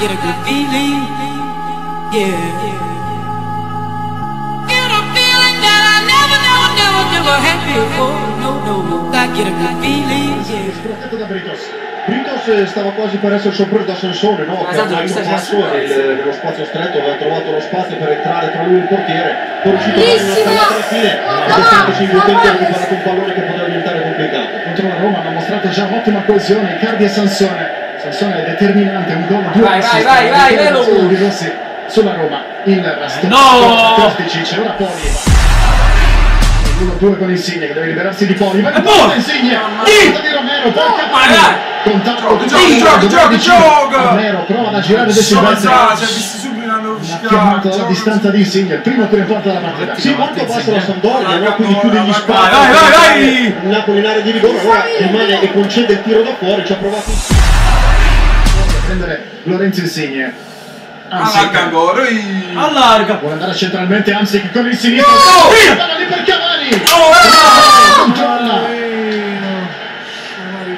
get a good feeling, yeah. Get a feeling that I never had before. No, I get a good feeling, yeah. Sfruttato da Britos. Britos stava quasi per essere sorpreso d'ascensore, no? Che ha il passo nello spazio stretto, aveva trovato lo spazio per entrare tra lui e il portiere, poi è riuscito a fare una sfilata alla fine, nonostante 5 tempi ha recuperato un pallone che poteva diventare complicato. Contro la Roma hanno mostrato già un'ottima coesione, Icardi e Sansone. Sansone è determinante, un gol, due assist. Vai, di Rossi sulla Roma, il resto. No! C'è ora Poli. 1-2 con Insigne che deve liberarsi di Poli. Vai Insigne! Di Romero, porca Contatto, Romero prova a girare De Silvestri. Ha chiamato la distanza di Insigne, il primo tiro in porta della partita. Sì, quanto basta la Sampdoria, no? Quindi chiude gli spazi. Vai! Napoli in area di rigore, ora rimane e concede il tiro da fuori, ci ha provato a prendere Lorenzo Insigne. Allarga ancora. Allarga. Vuole andare centralmente Amsic con il sinistro. Palla lì per Cavani. Controlla.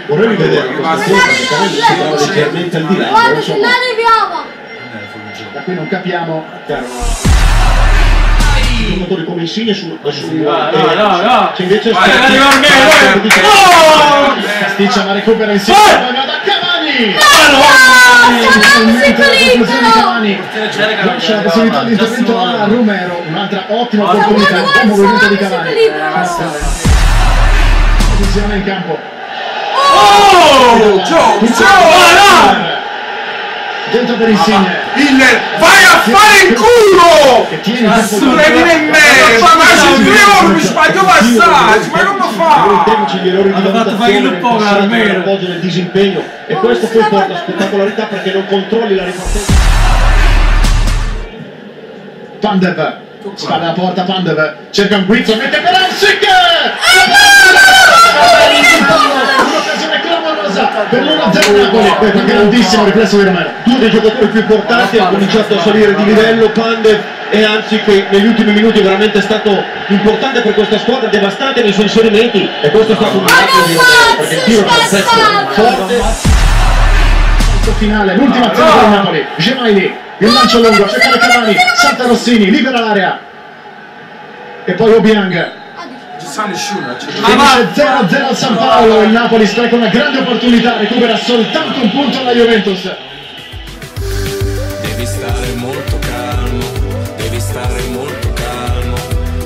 Vorrei rivedere questa cosa perché Cavani sembrava leggermente al di là. Guarda, se la arriviamo. Da qui non capiamo. Giocatori come Insigne su no. C'è invece Casticcia ma recupera Insigne. Da Cavani. Cavani lascia la possibilità di intervento a Romero, un'altra ottima opportunità, un buon movimento di Cavani. Posizione in campo. Dentro per Insigne. Vai a fare il culo! Prendi in me! Ma ci scrivo, mi sbaglio passaggio, ma come fa? Hanno fatto fare il po' l'appoggio nel disimpegno e questo poi porta spettacolarità perché non controlli la ripartenza. Pandev, spalla alla porta, Pandev, cerca un guizzo, mette per Amsic! Un'occasione clamorosa per l'1-0 Napoli, un grandissimo riflesso di Romero. Due dei giocatori più importanti hanno cominciato a salire di livello, Pandev e Amsic, che negli ultimi minuti veramente è stato importante per questa squadra, devastante nei suoi inserimenti, e questo è stato un miracolo di Romero perché il tiro è perfetto, forte. Finale, l'ultima azione per Napoli, Gemaili, il lancio lungo, cerca Cavani, salta Rossini, libera l'area e poi Obiang. Finisce 0-0 al San Paolo, il Napoli spreca una grande opportunità, recupera soltanto un punto alla Juventus. Devi stare molto calmo, devi stare molto calmo,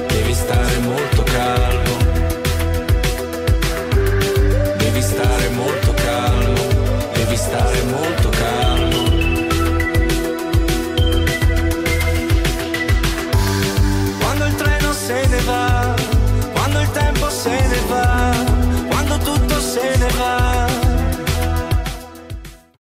devi stare molto calmo, devi stare molto calmo, devi stare molto calmo.